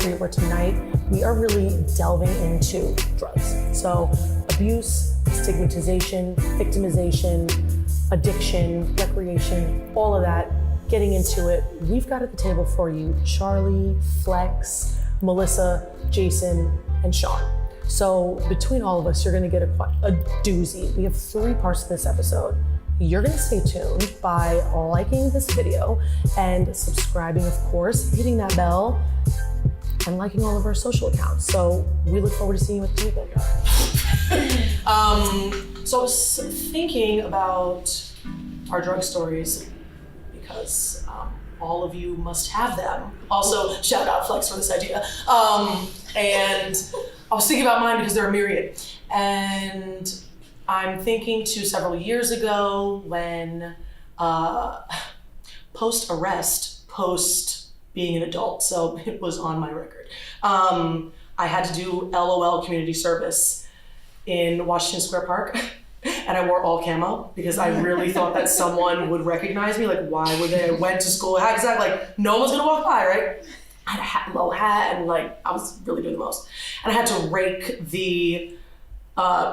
Streetwear, where tonight we are really delving into drugs. So abuse, stigmatization, victimization, addiction, recreation, all of that, getting into it. We've got at the table for you Charlie, Flex, Melissa, Jason, and Sean. So between all of us, you're gonna get a doozy. We have 3 parts to this episode. You're gonna stay tuned by liking this video and subscribing, of course, hitting that bell, and liking all of our social accounts. So we look forward to seeing you at the table. So I was thinking about our drug stories because all of you must have them. Also, shout out Flex for this idea. And I was thinking about mine because there are myriad. And I'm thinking to several years ago when post-arrest, post being an adult, so it was on my record. I had to do LOL community service in Washington Square Park. And I wore all camo because I really thought that someone would recognize me. Like, why would they? I went to school, exactly, like no one's gonna walk by, right? I had a low hat and like, I was really doing the most. And I had to rake the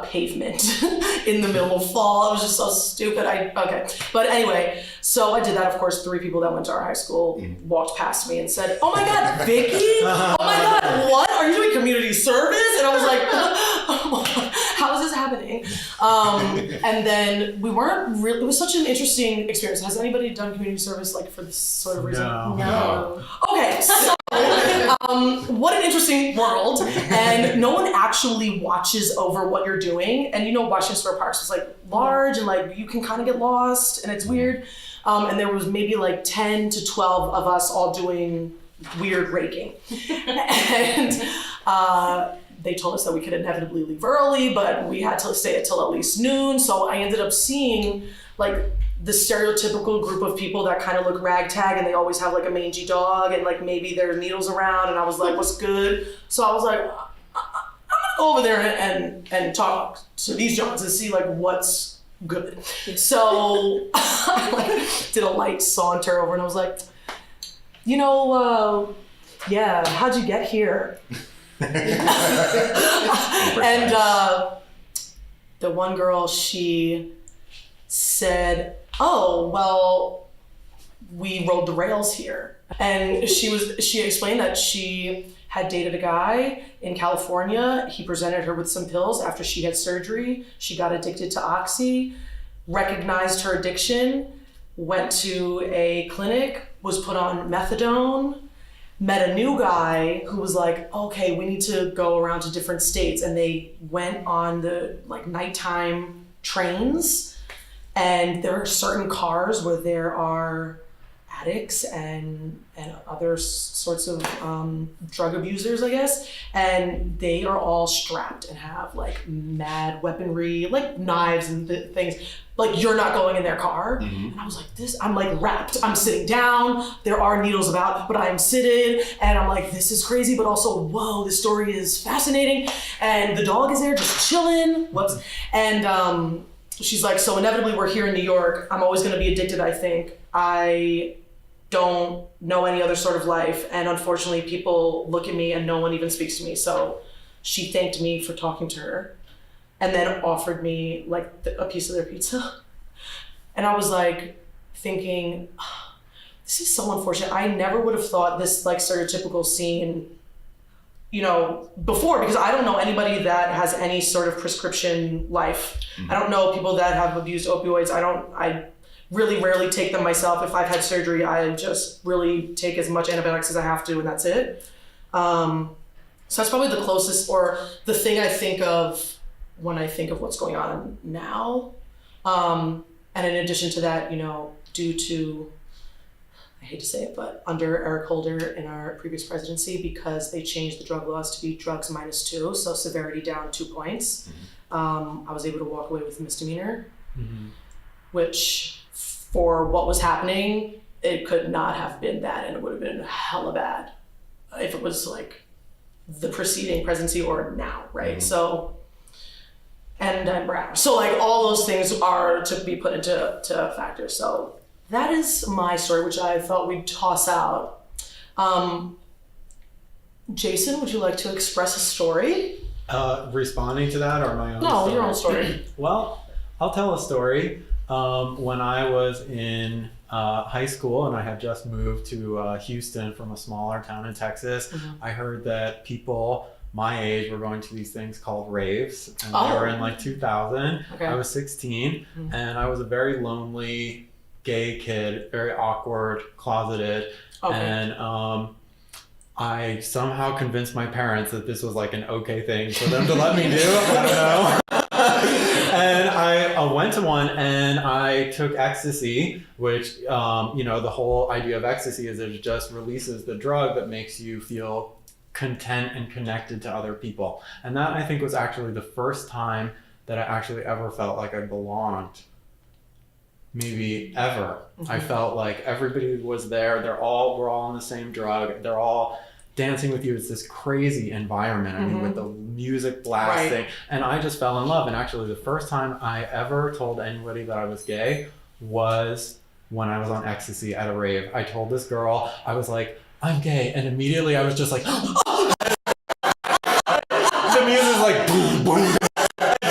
pavement in the middle of fall. It was just so stupid. Okay. But anyway, so I did that. Of course, 3 people that went to our high school walked past me and said, "Oh my God, Vicky? Oh my God, what? Are you doing community service?" And I was like, how is this happening? And then we weren't really, it was such an interesting experience. Has anybody done community service like for this sort of reason? No. Okay, so what an interesting world. And no one actually watches over what you're doing. And you know, Washington Square Park is like large and like you can kind of get lost and it's weird. And there was maybe like 10 to 12 of us all doing weird raking. And they told us that we could inevitably leave early, but we had to stay until at least noon. So I ended up seeing like the stereotypical group of people that kind of look ragtag and they always have like a mangy dog and like maybe there are needles around. And I was like, what's good? So I was like, I'm gonna go over there and talk to these Johns and see like what's good. So I like did a light saunter over and I was like, you know, yeah, how'd you get here? And the one girl, she said, "Oh, well, we rode the rails here." And she explained that she had dated a guy in California. He presented her with some pills after she had surgery. She got addicted to Oxy, recognized her addiction, went to a clinic, was put on methadone, met a new guy who was like, okay, we need to go around to different states. And they went on the like nighttime trains. And there are certain cars where there are addicts and other sorts of drug abusers, I guess. And they are all strapped and have like mad weaponry, like knives and things. Like, you're not going in their car. And I was like, I'm like wrapped. I'm sitting down. There are needles about, but I'm sitting. And I'm like, this is crazy, but also, whoa, this story is fascinating. And the dog is there just chilling. Whoops. And she's like, so inevitably we're here in New York. I'm always gonna be addicted, I think. I don't know any other sort of life. And unfortunately, people look at me and no one even speaks to me. So she thanked me for talking to her. And then offered me like a piece of their pizza. And I was like thinking, oh, this is so unfortunate. I never would have thought this like stereotypical scene, you know, before, because I don't know anybody that has any sort of prescription life. I don't know people that have abused opioids. I really rarely take them myself. If I've had surgery, I just really take as much antibiotics as I have to and that's it. So that's probably the closest or the thing I think of when I think of what's going on now. And in addition to that, you know, due to, I hate to say it, but under Eric Holder in our previous presidency, because they changed the drug laws to be drugs -2, so severity down 2 points, I was able to walk away with a misdemeanor, which for what was happening, it could not have been that, and it would have been hella bad if it was like the preceding presidency or now, right? So, and I'm brown. So like all those things are to be put into factors. So that is my story, which I thought we'd toss out. Jason, would you like to express a story? Responding to that or my own No, story? your own story. Well, I'll tell a story. When I was in high school and I had just moved to Houston from a smaller town in Texas, I heard that people my age were going to these things called raves, and they were in like 2000. Okay. I was 16, and I was a very lonely gay kid, very awkward, closeted, and I somehow convinced my parents that this was like an okay thing for them to let me do. I don't know. And I went to one and I took ecstasy, which, the whole idea of ecstasy is that it just releases the drug that makes you feel content and connected to other people. And that, I think, was actually the first time that I actually ever felt like I belonged. Maybe ever. I felt like everybody was there. We're all on the same drug. They're all dancing with you. It's this crazy environment. I mean, with the music blasting. And I just fell in love. And actually, the first time I ever told anybody that I was gay was when I was on ecstasy at a rave. I told this girl, I was like, I'm gay. And immediately I was just like, the music's like, boom, boom.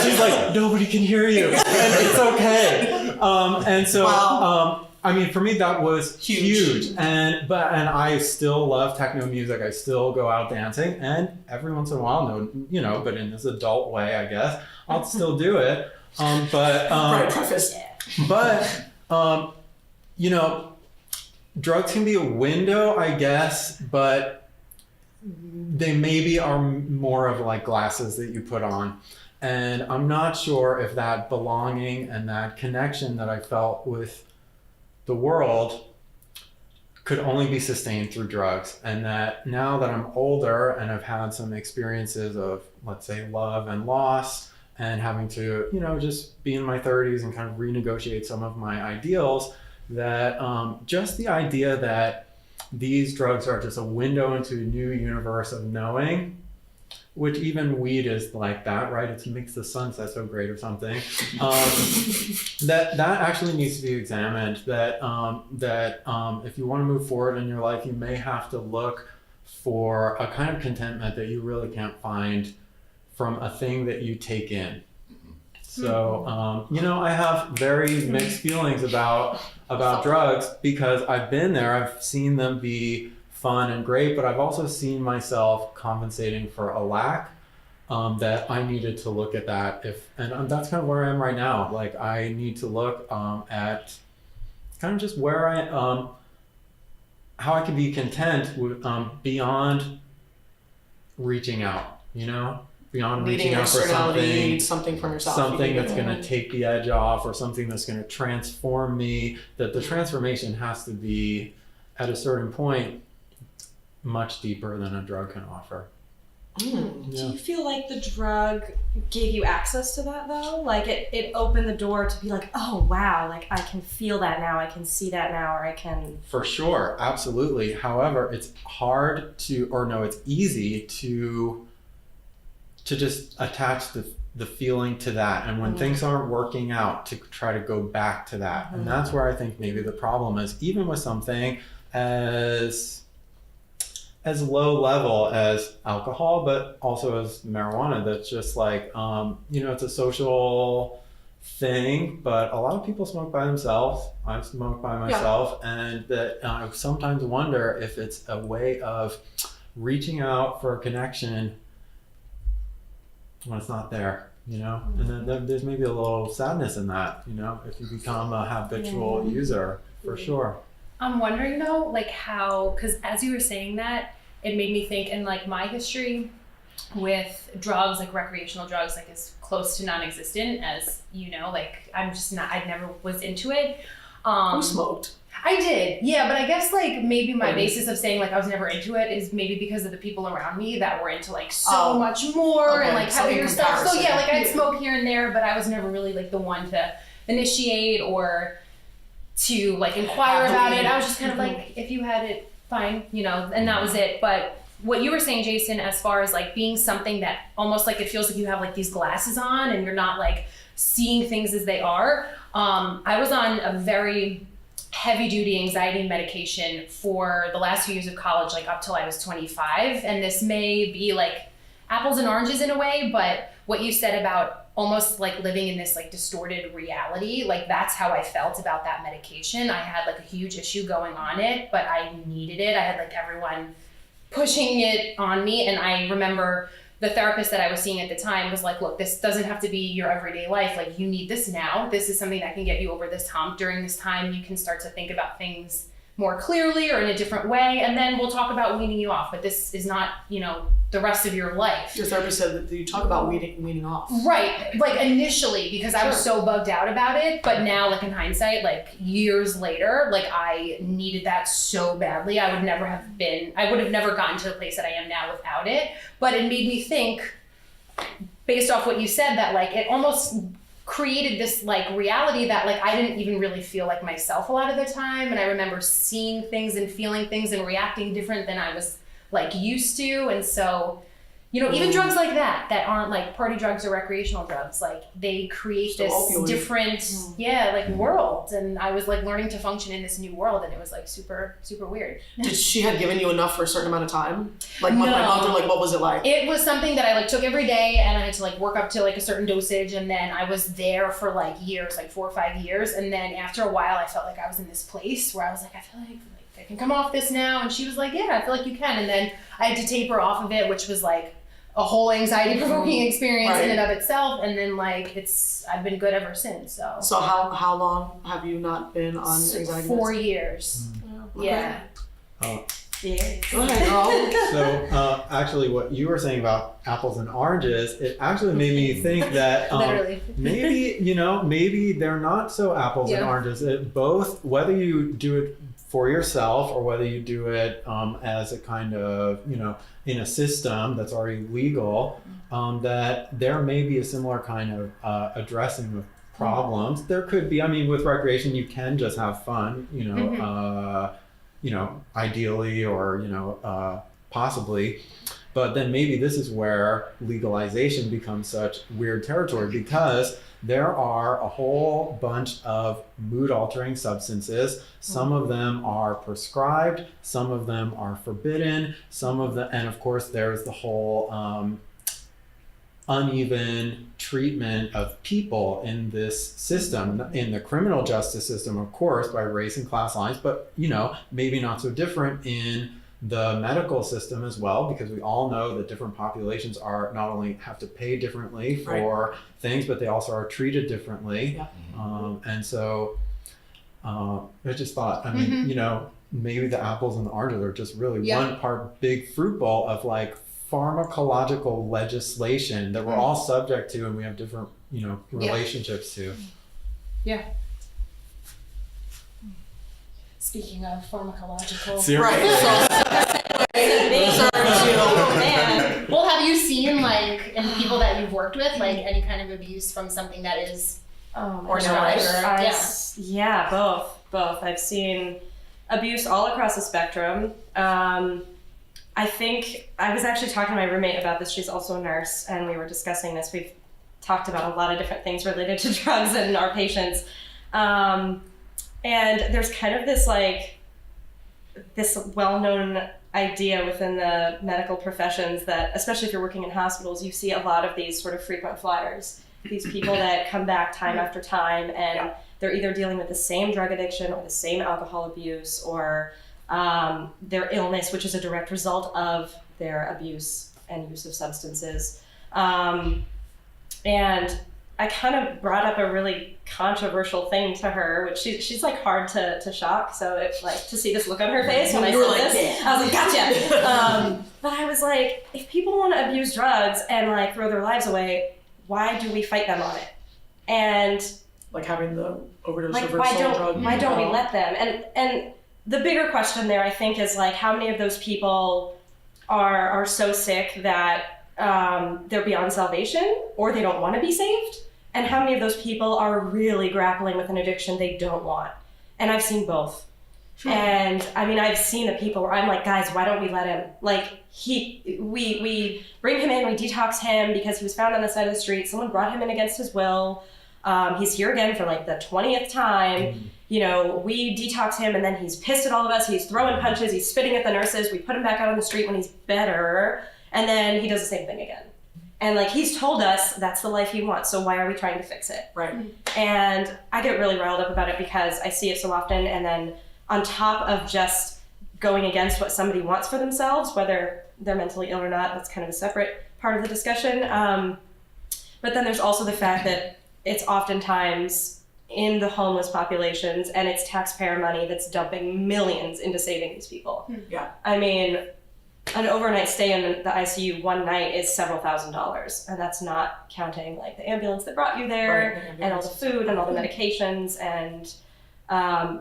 She's like, nobody can hear you. And it's okay. And so, I mean, for me, that was huge. And I still love techno music. I still go out dancing. And every once in a while, but in this adult way, I guess, I'll still do it. Drugs can be a window, I guess, but they maybe are more of like glasses that you put on. And I'm not sure if that belonging and that connection that I felt with the world could only be sustained through drugs. And that now that I'm older and I've had some experiences of, let's say, love and loss, and having to, just be in my 30s and kind of renegotiate some of my ideals, that just the idea that these drugs are just a window into a new universe of knowing, which even weed is like that, right? It makes the sunset so great or something. That actually needs to be examined. That if you want to move forward in your life, you may have to look for a kind of contentment that you really can't find from a thing that you take in. So, I have very mixed feelings about drugs because I've been there. I've seen them be fun and great, but I've also seen myself compensating for a lack that I needed to look at that. And that's kind of where I am right now. Like, I need to look at kind of just where how I can be content with, beyond reaching out, beyond reaching out for something from yourself, something that's going to take the edge off, or something that's going to transform me. That the transformation has to be, at a certain point, much deeper than a drug can offer. Do you feel like the drug gave you access to that though? Like it opened the door to be like, oh wow, like I can feel that now, I can see that now, or I can... For sure, absolutely. However, it's it's easy to just attach the feeling to that. And when things aren't working out, to try to go back to that. And that's where I think maybe the problem is, even with something as low level as alcohol, but also as marijuana, that's just like, it's a social thing, but a lot of people smoke by themselves. I smoke by myself, and that I sometimes wonder if it's a way of reaching out for a connection when it's not there, and then there's maybe a little sadness in that, if you become a habitual user, for sure. I'm wondering though, like how, because as you were saying that, it made me think, in like my history with drugs, like recreational drugs, like as close to non-existent as, like I never was into it. Who smoked? I did, yeah, but I guess like maybe my basis of saying like I was never into it is maybe because of the people around me that were into like so much more and like heavier stuff. So yeah, like I'd smoke here and there, but I was never really like the one to initiate or to like inquire about it. I was just kind of like, if you had it, fine, and that was it. But what you were saying, Jason, as far as like being something that almost like it feels like you have like these glasses on and you're not like seeing things as they are. I was on a very heavy duty anxiety medication for the last few years of college, like up till I was 25. And this may be like apples and oranges in a way, but what you said about almost like living in this like distorted reality, like that's how I felt about that medication. I had like a huge issue going on it, but I needed it. I had like everyone pushing it on me. And I remember the therapist that I was seeing at the time was like, look, this doesn't have to be your everyday life. Like, you need this now. This is something that can get you over this hump. During this time, you can start to think about things more clearly or in a different way. And then we'll talk about weaning you off. But this is not, you know, the rest of your life. Your therapist said that you talk about weaning off. Right. Like initially, because I was so bugged out about it. But now, like in hindsight, like years later, like I needed that so badly. I would have never gotten to the place that I am now without it. But it made me think, based off what you said, that like it almost created this like reality that like I didn't even really feel like myself a lot of the time. And I remember seeing things and feeling things and reacting different than I was like used to. And so, you know, even drugs like that aren't like party drugs or recreational drugs, like they create this opioid. different world. And I was like learning to function in this new world, and it was like super, super weird. Did she had given you enough for a certain amount of time? Like month by month, or like what was it like? It was something that I like took every day, and I had to like work up to like a certain dosage, and then I was there for like years, like 4 or 5 years. And then after a while I felt like I was in this place where I was like, I feel like I can come off this now. And she was like, yeah, I feel like you can. And then I had to taper off of it, which was like a whole anxiety provoking experience in and of itself. And then like I've been good ever since. So how long have you not been on anxiety? 4 years. Okay. Yeah. Yeah. Go ahead, girl. So actually what you were saying about apples and oranges, it actually made me think that Literally. maybe they're not so apples and oranges. Both, whether you do it for yourself or whether you do it as a kind of, in a system that's already legal, that there may be a similar kind of addressing of problems. There could be, with recreation, you can just have fun, ideally or, possibly. But then maybe this is where legalization becomes such weird territory, because there are a whole bunch of mood-altering substances. Some of them are prescribed, some of them are forbidden, and of course there's the whole uneven treatment of people in this system, in the criminal justice system, of course, by race and class lines, but maybe not so different in the medical system as well, because we all know that different populations are not only have to pay differently for things, but they also are treated differently. Yeah. And so I just thought, maybe the apples and the oranges are just really one part big fruit bowl of like pharmacological legislation that we're all subject to, and we have different, relationships to. Yeah. Speaking of pharmacological. Well, have you seen like in people that you've worked with, like any kind of abuse from something that is prescribed? Yeah, both. I've seen abuse all across the spectrum. I think I was actually talking to my roommate about this. She's also a nurse, and we were discussing this. We've talked about a lot of different things related to drugs and our patients. And there's kind of this well-known idea within the medical professions that, especially if you're working in hospitals, you see a lot of these sort of frequent flyers, these people that come back time after time, and they're either dealing with the same drug addiction or the same alcohol abuse or their illness, which is a direct result of their abuse and use of substances. And I kind of brought up a really controversial thing to her, which she's like hard to shock. So it's like to see this look on her face when I said this, I was like, gotcha. But I was like, if people want to abuse drugs and like throw their lives away, why do we fight them on it? And like having the overdose like, reversal drug. why don't we let them? And the bigger question there, I think, is like, how many of those people are so sick that they're beyond salvation, or they don't want to be saved? And how many of those people are really grappling with an addiction they don't want? And I've seen both. And I've seen the people where I'm like, guys, why don't we let him? Like, we bring him in, we detox him because he was found on the side of the street. Someone brought him in against his will. He's here again for like the 20th time. You know, we detox him and then he's pissed at all of us. He's throwing punches. He's spitting at the nurses. We put him back out on the street when he's better. And then he does the same thing again. And like, he's told us that's the life he wants. So why are we trying to fix it? Right. And I get really riled up about it because I see it so often. And then on top of just going against what somebody wants for themselves, whether they're mentally ill or not, that's kind of a separate part of the discussion. But then there's also the fact that it's oftentimes in the homeless populations and it's taxpayer money that's dumping millions into saving these people. Yeah. I mean, an overnight stay in the ICU one night is several $1,000s, and that's not counting like the ambulance that brought you there, Right, and all the food and all the medications and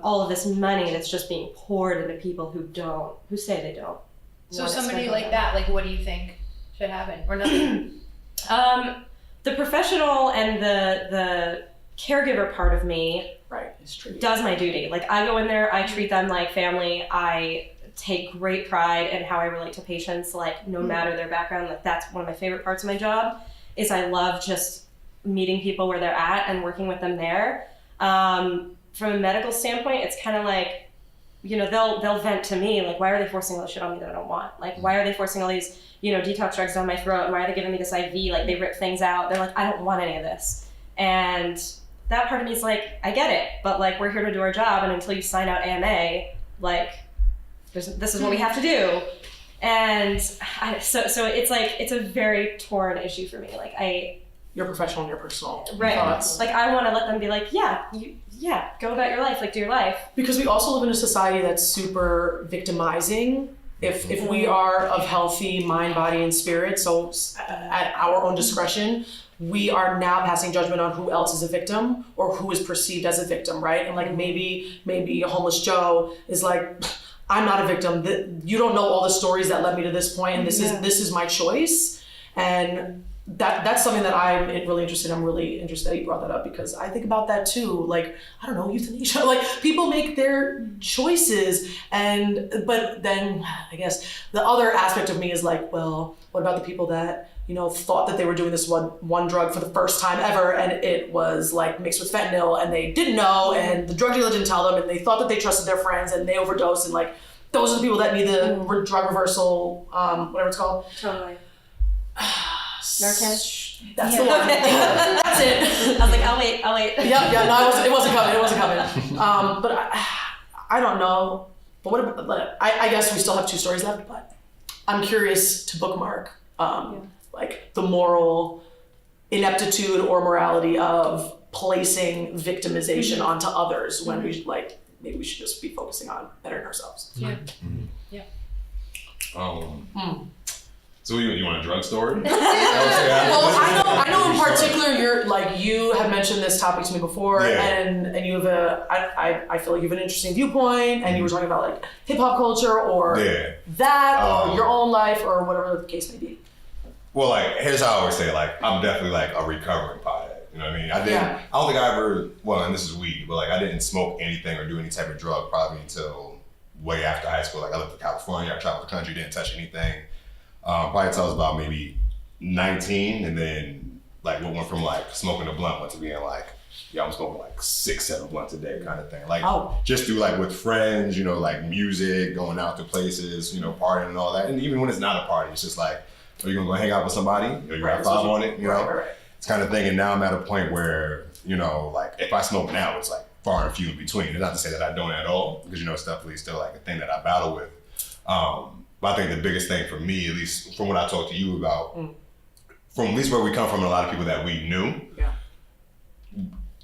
all of this money that's just being poured into people who say they don't. So somebody like that, like what do you think should happen or nothing? The professional and the caregiver part of me does my duty. Like I go in there, I treat them like family. I take great pride in how I relate to patients, like no matter their background. Like that's one of my favorite parts of my job is I love just meeting people where they're at and working with them there. From a medical standpoint, it's kind of like, you know, they'll vent to me, like, why are they forcing all this shit on me that I don't want? Like, why are they forcing all these, you know, detox drugs down my throat? And why are they giving me this IV? Like, they rip things out. They're like, I don't want any of this. And that part of me is like, I get it, but like, we're here to do our job. And until you sign out AMA, like, this is what we have to do. And so it's like, it's a very torn issue for me. Like your professional and your personal thoughts. Like I want to let them be like, yeah, go about your life, like do your life. Because we also live in a society that's super victimizing. If we are of healthy mind, body, and spirit, so at our own discretion, we are now passing judgment on who else is a victim or who is perceived as a victim, right? And like maybe a homeless Joe is like, I'm not a victim. You don't know all the stories that led me to this point, and this is my choice. And that's something that I'm really interested in. I'm really interested that you brought that up because I think about that too. Like, I don't know, euthanasia, like people make their choices. But then I guess the other aspect of me is like, well, what about the people that, you know, thought that they were doing this one drug for the first time ever and it was like mixed with fentanyl and they didn't know and the drug dealer didn't tell them and they thought that they trusted their friends and they overdosed and like, those are the people that need the drug reversal, whatever it's called. Totally. Narcan? That's the one. That's it. I was like, I'll wait. Yeah, no, it wasn't coming. But I don't know. But what about, I guess we still have 2 stories left, but I'm curious to bookmark like the moral ineptitude or morality of placing victimization onto others when we like, maybe we should just be focusing on bettering ourselves. Yeah. So you want a drug story? Well, I know in particular you had mentioned this topic to me before, and you have I feel like you have an interesting viewpoint, and you were talking about like hip hop culture or that or your own life or whatever the case may be. Well, like here's how I always say, like I'm definitely like a recovering pothead. You know what I mean? I don't think I ever, well, and this is weed, but like I didn't smoke anything or do any type of drug probably until way after high school. Like I lived in California, I traveled the country, didn't touch anything. Probably until I was about maybe 19, and then like went from like smoking a blunt to being like, I'm smoking like 6-7 blunts a day kind of thing. Like just through like with friends, you know, like music, going out to places, you know, partying and all that. And even when it's not a party, it's just like, are you gonna go hang out with somebody? Or you got 5 on it, you know? It's kind of thing. And now I'm at a point where, you know, like if I smoke now, it's like far and few in between. It's not to say that I don't at all, because you know, it's definitely still like a thing that I battle with. But I think the biggest thing for me, at least from what I talked to you about, from at least where we come from and a lot of people that we knew,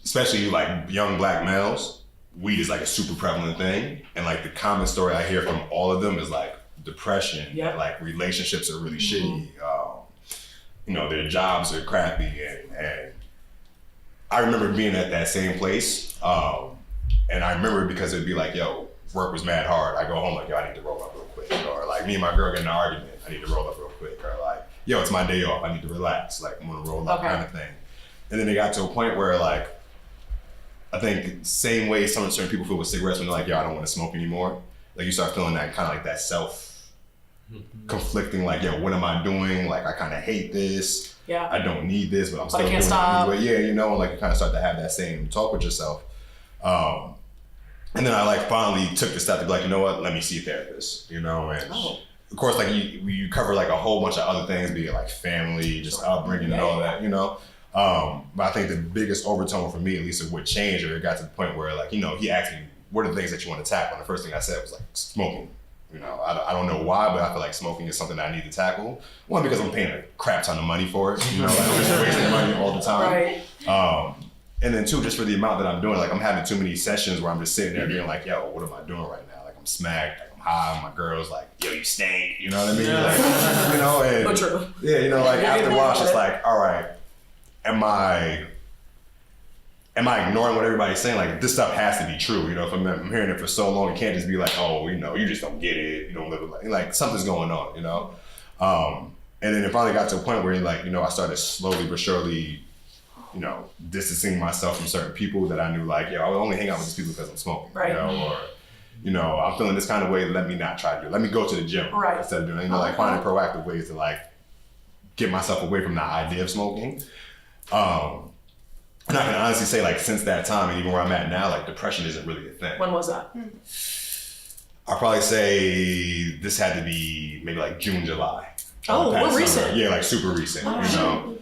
especially like young Black males, weed is like a super prevalent thing. And like the common story I hear from all of them is like depression, like relationships are really shitty, you know, their jobs are crappy. And I remember being at that same place. And I remember because it'd be like, yo, work was mad hard. I go home like, yo, I need to roll up real quick. Or like me and my girl get in an argument, I need to roll up real quick. Or like, yo, it's my day off, I need to relax. Like I'm gonna roll up kind of thing. And then it got to a point where like, I think same way certain people feel with cigarettes when they're like, yo, I don't want to smoke anymore. Like you start feeling that kind of like that self conflicting, like, yo, what am I doing? Like I kind of hate this. Yeah. I don't need this, but I'm still I doing can't stop. it anyway. Yeah, you know, and like you kind of start to have that same talk with yourself. And then I like finally took the step to be like, you know what, let me see a therapist, you know, and of course, like you cover like a whole bunch of other things, be it like family, just upbringing and all that, you know. But I think the biggest overtone for me, at least, of what changed, or it got to the point where, like, you know, he asked me, what are the things that you want to tackle? And the first thing I said was like smoking. You know, I don't know why, but I feel like smoking is something that I need to tackle. One, because I'm paying a crap ton of money for it. You know, like I'm just wasting money all the time. Right. And then two, just for the amount that I'm doing, like I'm having too many sessions where I'm just sitting there being like, yo, what am I doing right now? Like I'm smacked, like I'm high, my girl's like, yo, you stink. You know what I mean? Like, you know, and But true. yeah, you know, like after a while, it's just like, all right, am I ignoring what everybody's saying? Like this stuff has to be true. You know, if I'm hearing it for so long, it can't just be like, oh, you know, you just don't get it. You don't live it like something's going on, you know? And then it finally got to a point where like, you know, I started slowly but surely, you know, distancing myself from certain people that I knew like, yo, I would only hang out with these people because I'm smoking, Right. you know, or, you know, I'm feeling this kind of way, let me not try to do it. Let me go to the gym instead of doing it. You know, like finding proactive ways to like get myself away from the idea of smoking. And I can honestly say like since that time and even where I'm at now, like depression isn't really a thing. When was that? I'll probably say this had to be maybe like June, July. Oh, Past what summer. recent? Yeah, like super recent, you know.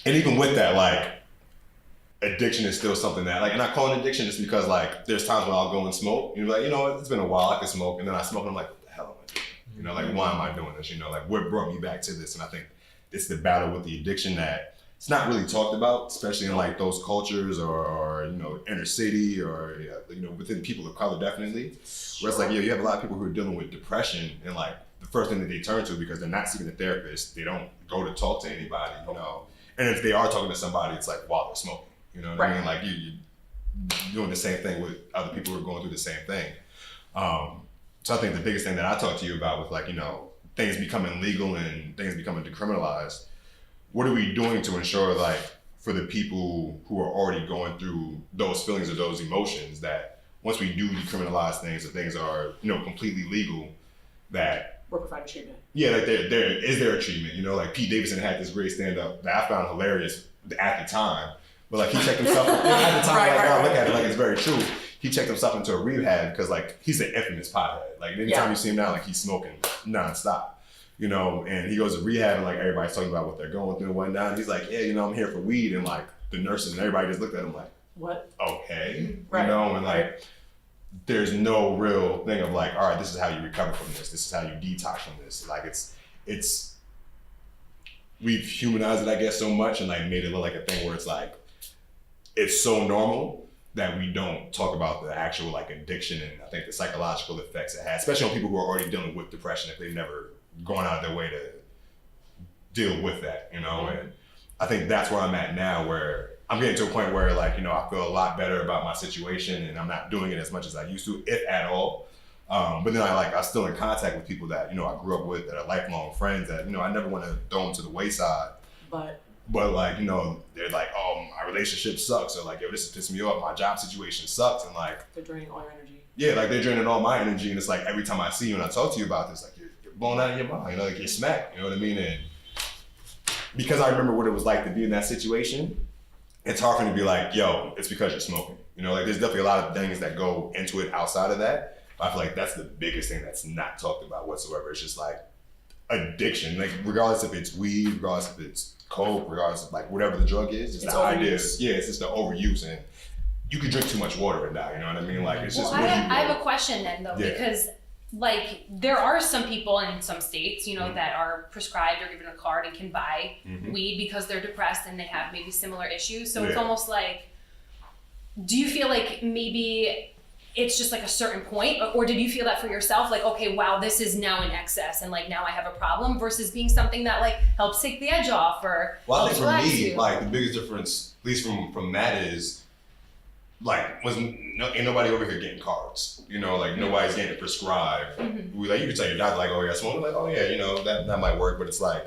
And even with that, like addiction is still something that like, and I call it addiction just because like there's times when I'll go and smoke, you know, like, you know, it's been a while, I can smoke, and then I smoke and I'm like, what the hell am I doing? You know, like why am I doing this? You know, like what brought me back to this? And I think it's the battle with the addiction that it's not really talked about, especially in like those cultures or you know, inner city or, you know, within people of color, definitely. Where it's like, yeah, you have a lot of people who are dealing with depression and like the first thing that they turn to because they're not seeking a therapist, they don't go to talk to anybody, you know. And if they are talking to somebody, it's like while they're smoking, you know what I mean? Like you're doing the same thing with other people who are going through the same thing. So I think the biggest thing that I talked to you about with like, you know, things becoming legal and things becoming decriminalized, what are we doing to ensure like for the people who are already going through those feelings or those emotions that once we do decriminalize things and things are, you know, completely legal, that We're providing treatment. yeah, like is there a treatment? You know, like Pete Davidson had this great stand-up that I found hilarious at the time. But like he checked himself at the time, like now I look at it like it's very true. He checked himself into a rehab because like he's an infamous pothead. Like anytime you see him now, like he's smoking nonstop. You know, and he goes to rehab and like everybody's talking about what they're going through and whatnot. And he's like, yeah, you know, I'm here for weed, and like the nurses and everybody just looked at him like, what? Okay. Right. You know, and like there's no real thing of like, all right, this is how you recover from this. This is how you detox from this. Like it's we've humanized it, I guess, so much and like made it look like a thing where it's like it's so normal that we don't talk about the actual like addiction and I think the psychological effects it has, especially on people who are already dealing with depression if they've never gone out of their way to deal with that, you know. And I think that's where I'm at now, where I'm getting to a point where like, you know, I feel a lot better about my situation and I'm not doing it as much as I used to, if at all. But then I'm still in contact with people that, you know, I grew up with that are lifelong friends that, you know, I never want to throw them to the wayside. But like, you know, they're like, oh, my relationship sucks. Or like, yo, this is pissing me off. My job situation sucks. And like, they're draining all your energy. Yeah, like they're draining all my energy. And it's like, every time I see you and I talk to you about this, like you're blown out of your mind, you know, like you're smacked, you know what I mean? And because I remember what it was like to be in that situation, it's hard for me to be like, yo, it's because you're smoking. You know, like there's definitely a lot of things that go into it outside of that. But I feel like that's the biggest thing that's not talked about whatsoever. It's just like addiction, like regardless if it's weed, regardless if it's coke, regardless of like whatever the drug is, it's the idea. Yeah, it's just the overuse, and you can drink too much water and die. You know what I mean? Like it's just. Well, I have a question then though, because like there are some people in some states, you know, that are prescribed or given a card and can buy weed because they're depressed and they have maybe similar issues. So it's almost like, do you feel like maybe it's just like a certain point, or did you feel that for yourself? Like, okay, wow, this is now in excess and like now I have a problem versus being something that like helps take the edge off or well, I think helps for me, you. like the biggest difference, at least from that is, like, ain't nobody over here getting cards, you know, like nobody's getting it prescribed. We like, you can tell your doctor like, oh yeah, smoking, like, oh yeah, you know, that might work, but it's like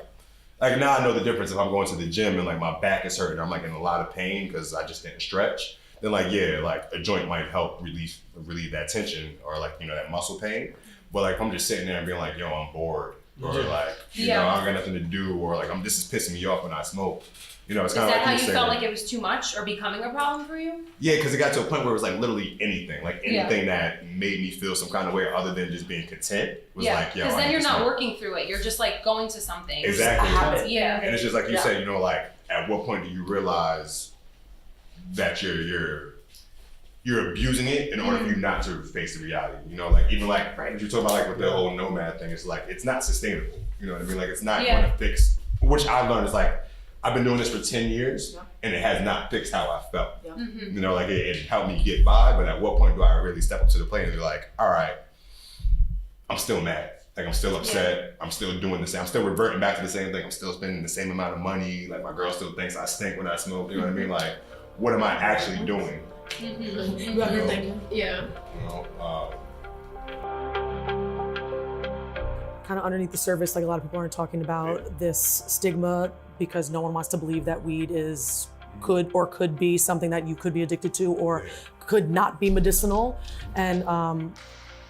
now I know the difference if I'm going to the gym and like my back is hurting, I'm like in a lot of pain because I just didn't stretch. Then like, yeah, like a joint might help relieve that tension or like, you know, that muscle pain. But like if I'm just sitting there and being like, yo, I'm bored, or like, you know, I don't got nothing to do, or like, this is pissing me off when I smoke. You know, it's kind of like. Is that how you saying, felt like it was too much or becoming a problem for you? Yeah, because it got to a point where it was like literally anything that made me feel some kind of way other than just being content was like, yo. Because then you're not working through it. You're just like going to something. Exactly. Yeah. And it's just like you said, you know, like at what point do you realize that you're abusing it in order for you not to face the reality? You know, like even like what you talk about like with the whole nomad thing, it's like it's not sustainable. You know what I mean? Like it's not going to fix. Which I learned is like I've been doing this for 10 years and it has not fixed how I felt. You know, like it helped me get by, but at what point do I really step up to the plate and be like, all right, I'm still mad. Like I'm still upset. I'm still doing the same. I'm still reverting back to the same thing. I'm still spending the same amount of money. Like my girl still thinks I stink when I smoke. You know what I mean? Like, what am I actually doing? You got your thinking. Yeah. You know, kind of underneath the surface, like a lot of people aren't talking about this stigma because no one wants to believe that weed is could be something that you could be addicted to or could not be medicinal. And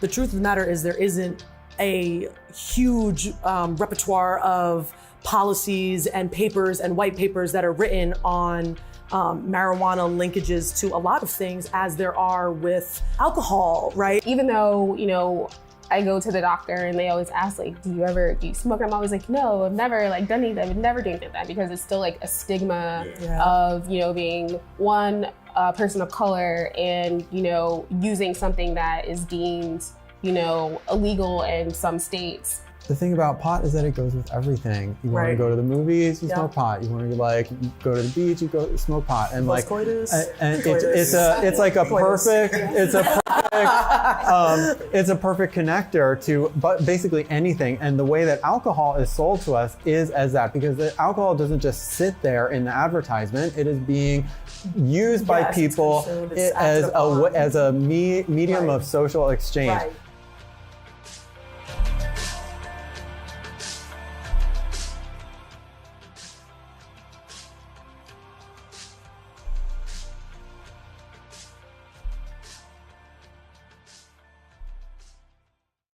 the truth of the matter is there isn't a huge repertoire of policies and papers and white papers that are written on marijuana linkages to a lot of things as there are with alcohol, right? Even though, you know, I go to the doctor and they always ask like, do you smoke? And I'm always like, no, I've never like done anything. I would never do anything like that because it's still like a stigma of, you know, being one person of color and, you know, using something that is deemed, you know, illegal in some states. The thing about pot is that it goes with everything. You want to go to the movies, you smoke pot. You want to like go to the beach, you go smoke pot. And like, and it's like a perfect, it's a perfect connector to basically anything. And the way that alcohol is sold to us is as that, because the alcohol doesn't just sit there in the advertisement. It is being used by people as a medium of social exchange.